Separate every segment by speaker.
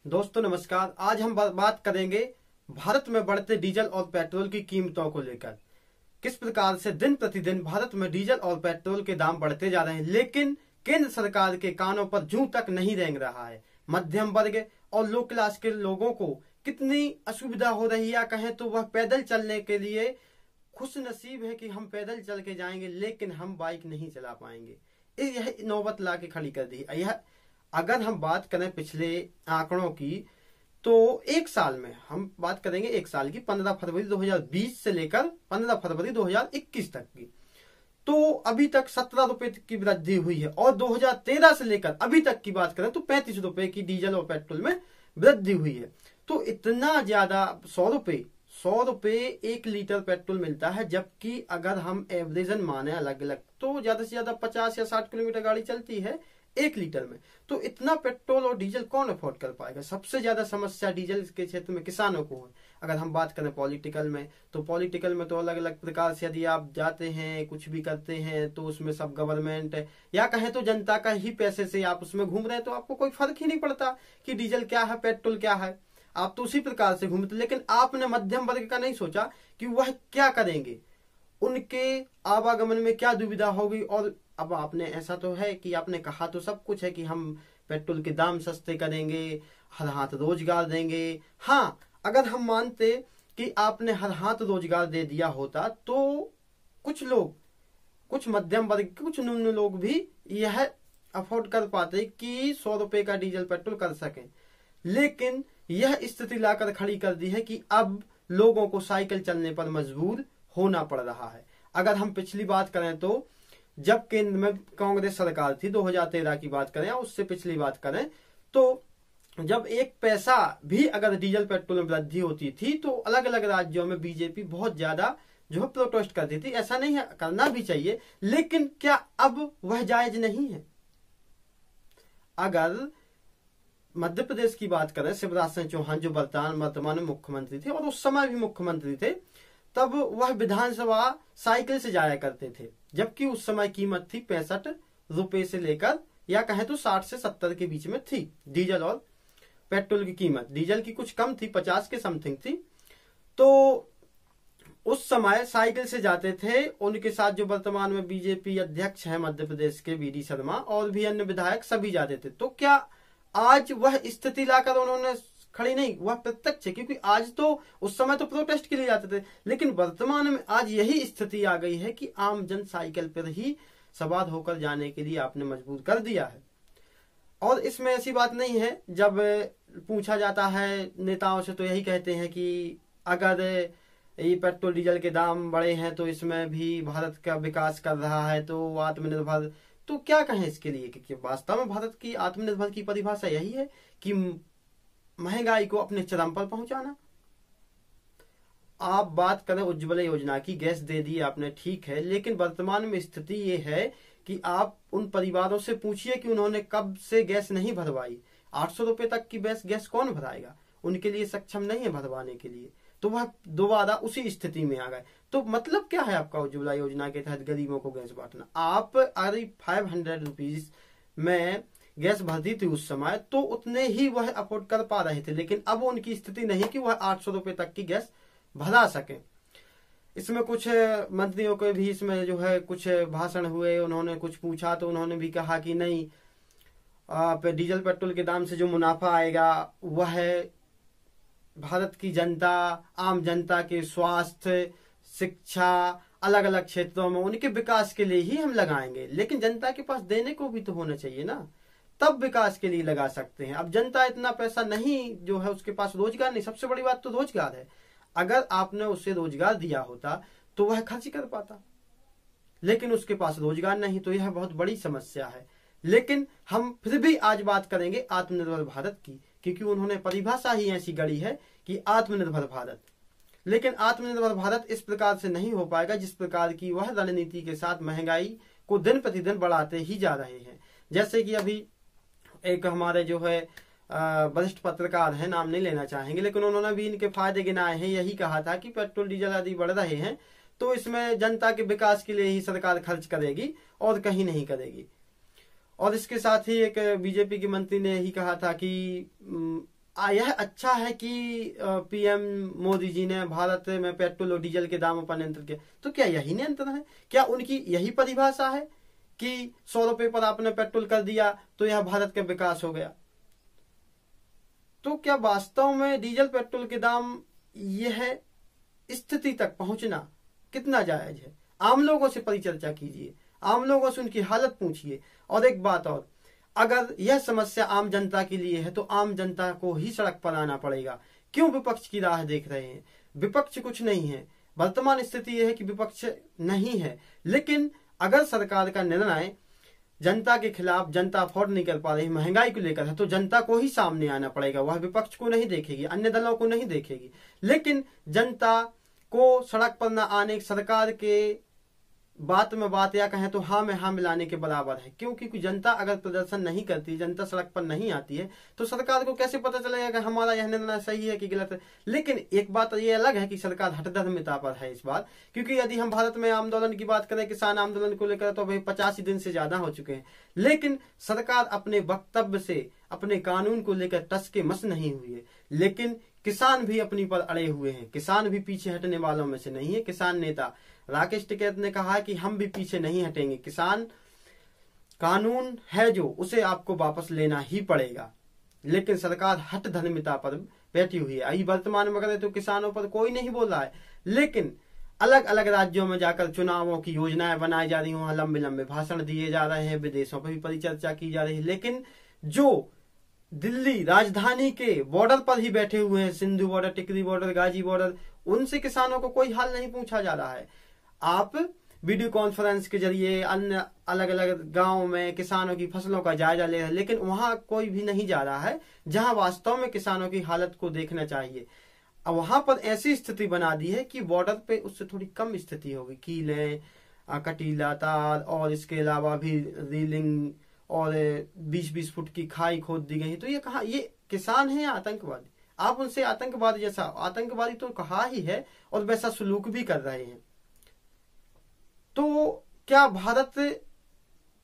Speaker 1: दोस्तों नमस्कार। आज हम बात करेंगे भारत में बढ़ते डीजल और पेट्रोल की कीमतों को लेकर। किस प्रकार से दिन प्रतिदिन भारत में डीजल और पेट्रोल के दाम बढ़ते जा रहे हैं, लेकिन केंद्र सरकार के कानों पर जूं तक नहीं रेंग रहा है। मध्यम वर्ग और लो क्लास के लोगों को कितनी असुविधा हो रही है, या कहें तो वह पैदल चलने के लिए खुश नसीब है कि हम पैदल चल के जाएंगे, लेकिन हम बाइक नहीं चला पाएंगे। यह नौबत ला के खड़ी कर दी। यह अगर हम बात करें पिछले आंकड़ों की, तो एक साल में हम बात करेंगे, एक साल की 15 फरवरी 2020 से लेकर 15 फरवरी 2021 तक की, तो अभी तक 17 रुपए की वृद्धि हुई है। और 2013 से लेकर अभी तक की बात करें तो 35 रुपए की डीजल और पेट्रोल में वृद्धि हुई है। तो इतना ज्यादा 100 रुपए 1 लीटर पेट्रोल मिलता है, जबकि अगर हम एवरेजन माने अलग अलग तो ज्यादा से ज्यादा 50 या 60 किलोमीटर गाड़ी चलती है 1 लीटर में। तो इतना पेट्रोल और डीजल कौन अफोर्ड कर पाएगा? सबसे ज्यादा समस्या डीजल के क्षेत्र में किसानों को है। अगर हम बात करें पॉलिटिकल में, तो पॉलिटिकल में तो अलग अलग प्रकार से यदि आप जाते हैं, कुछ भी करते हैं, तो उसमें सब गवर्नमेंट या कहें तो जनता का ही पैसे से आप उसमें घूम रहे हैं, तो आपको कोई फर्क ही नहीं पड़ता कि डीजल क्या है, पेट्रोल क्या है। आप तो उसी प्रकार से घूमते। लेकिन आपने मध्यम वर्ग का नहीं सोचा कि वह क्या करेंगे, उनके आवागमन में क्या दुविधा होगी। और अब आपने ऐसा तो है कि आपने कहा तो सब कुछ है कि हम पेट्रोल के दाम सस्ते करेंगे, हर हाथ रोजगार देंगे। हाँ, अगर हम मानते कि आपने हर हाथ रोजगार दे दिया होता, तो कुछ लोग, कुछ मध्यम वर्ग, कुछ निम्न लोग भी यह अफोर्ड कर पाते कि 100 रुपए का डीजल पेट्रोल कर सकें। लेकिन यह स्थिति लाकर खड़ी कर दी है कि अब लोगों को साइकिल चलने पर मजबूर होना पड़ रहा है। अगर हम पिछली बात करें तो जब केंद्र में कांग्रेस सरकार थी, 2013 की बात करें या उससे पिछली बात करें, तो जब 1 पैसा भी अगर डीजल पेट्रोल में वृद्धि होती थी, तो अलग अलग राज्यों में बीजेपी बहुत ज्यादा जो है प्रोटेस्ट करती थी। ऐसा नहीं है, करना भी चाहिए, लेकिन क्या अब वह जायज नहीं है? अगर मध्य प्रदेश की बात करें, शिवराज सिंह चौहान जो वर्तमान में मुख्यमंत्री थे और उस समय भी मुख्यमंत्री थे, तब वह विधानसभा साइकिल से जाया करते थे, जबकि उस समय कीमत थी 65 रुपए से लेकर या कहें तो 60 से 70 के बीच में थी डीजल और पेट्रोल की कीमत। डीजल की कुछ कम थी, 50 के समथिंग थी। तो उस समय साइकिल से जाते थे। उनके साथ जो वर्तमान में बीजेपी अध्यक्ष है मध्य प्रदेश के वी.डी. शर्मा और भी अन्य विधायक सभी जाते थे। तो क्या आज वह स्थिति लाकर उन्होंने खड़ी नहीं? वह प्रत्यक्ष है, क्योंकि आज तो उस समय तो प्रोटेस्ट के लिए जाते थे, लेकिन वर्तमान में आज यही स्थिति आ गई है कि आम जन साइकिल पर ही सवार होकर जाने के लिए आपने मजबूर कर दिया है। और इसमें ऐसी बात नहीं है, जब पूछा जाता है नेताओं से तो यही कहते हैं कि अगर ये पेट्रोल डीजल के दाम बढ़े हैं तो इसमें भी भारत का विकास कर रहा है, तो आत्मनिर्भर। तो क्या कहें इसके लिए कि वास्तव में भारत की आत्मनिर्भर की परिभाषा यही है कि महंगाई को अपने चरम पर पहुंचाना। आप बात करें उज्ज्वला योजना की, गैस दे दी आपने, ठीक है, लेकिन वर्तमान में स्थिति ये है कि आप उन परिवारों से पूछिए कि उन्होंने कब से गैस नहीं भरवाई। 800 रुपए तक की गैस कौन भराएगा? उनके लिए सक्षम नहीं है भरवाने के लिए, तो वह दोबारा उसी स्थिति में आ गए। तो मतलब क्या है आपका उज्ज्वला योजना के तहत गरीबों को गैस बांटना? आप अरे 500 रुपीज में गैस भरती थी उस समय, तो उतने ही वह अफोर्ड कर पा रहे थे, लेकिन अब उनकी स्थिति नहीं कि वह 800 रुपए तक की गैस भरा सके। इसमें कुछ मंत्रियों के भी इसमें जो है कुछ भाषण हुए, उन्होंने कुछ पूछा तो उन्होंने भी कहा कि नहीं, आप डीजल पेट्रोल के दाम से जो मुनाफा आएगा वह भारत की जनता, आम जनता के स्वास्थ्य, शिक्षा, अलग अलग क्षेत्रों में उनके विकास के लिए ही हम लगाएंगे। लेकिन जनता के पास देने को भी तो होना चाहिए ना, तब विकास के लिए लगा सकते हैं। अब जनता इतना पैसा नहीं, जो है उसके पास रोजगार नहीं। सबसे बड़ी बात तो रोजगार है। अगर आपने उसे रोजगार दिया होता तो वह खर्च कर पाता, लेकिन उसके पास रोजगार नहीं, तो यह बहुत बड़ी समस्या है। लेकिन हम फिर भी आज बात करेंगे आत्मनिर्भर भारत की, क्योंकि उन्होंने परिभाषा ही ऐसी गढ़ी है कि आत्मनिर्भर भारत। लेकिन आत्मनिर्भर भारत इस प्रकार से नहीं हो पाएगा जिस प्रकार की वह रणनीति के साथ महंगाई को दिन प्रतिदिन बढ़ाते ही जा रहे हैं। जैसे कि अभी एक हमारे जो है वरिष्ठ पत्रकार हैं, नाम नहीं लेना चाहेंगे, लेकिन उन्होंने भी इनके फायदे गिनाए हैं। यही कहा था कि पेट्रोल डीजल आदि बढ़ रहे हैं तो इसमें जनता के विकास के लिए ही सरकार खर्च करेगी और कहीं नहीं करेगी। और इसके साथ ही एक बीजेपी के मंत्री ने यही कहा था कि यह अच्छा है कि पीएम मोदी जी ने भारत में पेट्रोल और डीजल के दामों पर नियंत्रण किया, तो क्या यही नियंत्रण है? क्या उनकी यही परिभाषा है कि 100 रुपए पर आपने पेट्रोल कर दिया तो यह भारत का विकास हो गया? तो क्या वास्तव में डीजल पेट्रोल के दाम यह स्थिति तक पहुंचना कितना जायज है? आम लोगों से परिचर्चा कीजिए, आम लोगों से उनकी हालत पूछिए। और एक बात और, अगर यह समस्या आम जनता के लिए है तो आम जनता को ही सड़क पर आना पड़ेगा। क्यों विपक्ष की राह देख रहे हैं? विपक्ष कुछ नहीं है, वर्तमान स्थिति यह है कि विपक्ष नहीं है। लेकिन अगर सरकार का निर्णय जनता के खिलाफ, जनता अफोर्ड नहीं कर पा रही, महंगाई को लेकर है, तो जनता को ही सामने आना पड़ेगा। वह विपक्ष को नहीं देखेगी, अन्य दलों को नहीं देखेगी। लेकिन जनता को सड़क पर न आने सरकार के बात में बात या कहें तो हाँ में हाँ मिलाने के बराबर है। क्योंकि जनता अगर प्रदर्शन नहीं करती, जनता सड़क पर नहीं आती है, तो सरकार को कैसे पता चलेगा कि हमारा यह निर्णय सही है कि गलत है? लेकिन एक बात ये अलग है कि सरकार हठधर्मिता पर है इस बार। क्योंकि यदि हम भारत में आंदोलन की बात करें, किसान आंदोलन को लेकर, तो भाई 85 दिन से ज्यादा हो चुके हैं। लेकिन सरकार अपने वक्तव्य से, अपने कानून को लेकर टस के मस नहीं हुई है। लेकिन किसान भी अपनी पर अड़े हुए हैं, किसान भी पीछे हटने वालों में से नहीं है। किसान नेता राकेश टिकैत ने कहा कि हम भी पीछे नहीं हटेंगे, किसान कानून है जो उसे आपको वापस लेना ही पड़ेगा। लेकिन सरकार हठधर्मिता पर बैठी हुई है। अभी वर्तमान में करें तो किसानों पर कोई नहीं बोल रहा है, लेकिन अलग अलग राज्यों में जाकर चुनावों की योजनाएं बनाई जा रही, वहां लंबे लंबे भाषण दिए जा रहे हैं, विदेशों पर भी परिचर्चा की जा रही है। लेकिन जो दिल्ली राजधानी के बॉर्डर पर ही बैठे हुए हैं, सिंधु बॉर्डर, टिकरी बॉर्डर, गाजी बॉर्डर, उनसे किसानों को कोई हाल नहीं पूछा जा रहा है। आप वीडियो कॉन्फ्रेंस के जरिए अन्य अलग अलग गांवों में किसानों की फसलों का जायजा ले रहे हैं, लेकिन वहां कोई भी नहीं जा रहा है जहां वास्तव में किसानों की हालत को देखना चाहिए। अब वहां पर ऐसी स्थिति बना दी है कि बॉर्डर पे उससे थोड़ी कम स्थिति होगी, कीलें, कटीला तार और इसके अलावा भी रीलिंग और 20-20 फुट की खाई खोद दी गई। तो ये कहा, ये किसान है या आतंकवादी? आप उनसे आतंकवादी जैसा, आतंकवादी तो कहा ही है और वैसा सलूक भी कर रहे हैं। तो क्या भारत,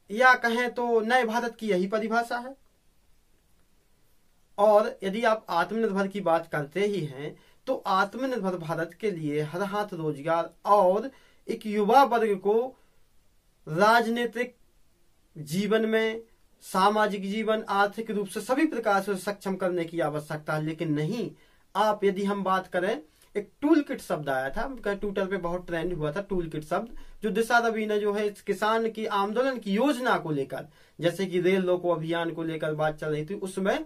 Speaker 1: या कहें तो नए भारत की यही परिभाषा है? और यदि आप आत्मनिर्भर की बात करते ही हैं, तो आत्मनिर्भर भारत के लिए हर हाथ रोजगार और एक युवा वर्ग को राजनीतिक जीवन में, सामाजिक जीवन, आर्थिक रूप से सभी प्रकार से सक्षम करने की आवश्यकता है। लेकिन नहीं, आप यदि हम बात करें, एक टूल किट शब्द आया था, ट्विटर पे बहुत ट्रेंड हुआ था टूल किट शब्द, जो दिशा रवि ने जो है किसान की आंदोलन की योजना को लेकर, जैसे कि रेल रोको अभियान को लेकर बात चल रही थी, उसमें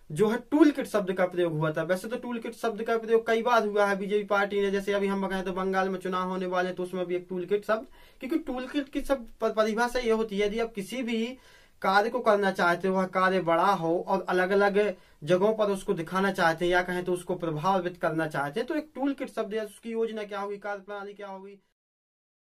Speaker 1: जो है टूल किट शब्द का प्रयोग हुआ था। वैसे तो टूल किट शब्द का प्रयोग कई बार हुआ है बीजेपी पार्टी ने, जैसे अभी हम कहें तो बंगाल में चुनाव होने वाले, तो उसमें भी एक टूल किट शब्द, क्योंकि टूल किट की सब परिभाषा ये होती है, यदि आप किसी भी कार्य को करना चाहते हो, वह कार्य बड़ा हो और अलग अलग जगहों पर उसको दिखाना चाहते हैं, या कहें तो उसको प्रभावित करना चाहते हैं, तो एक टूल किट शब्द है, उसकी योजना क्या होगी, कार्य प्रणाली क्या होगी,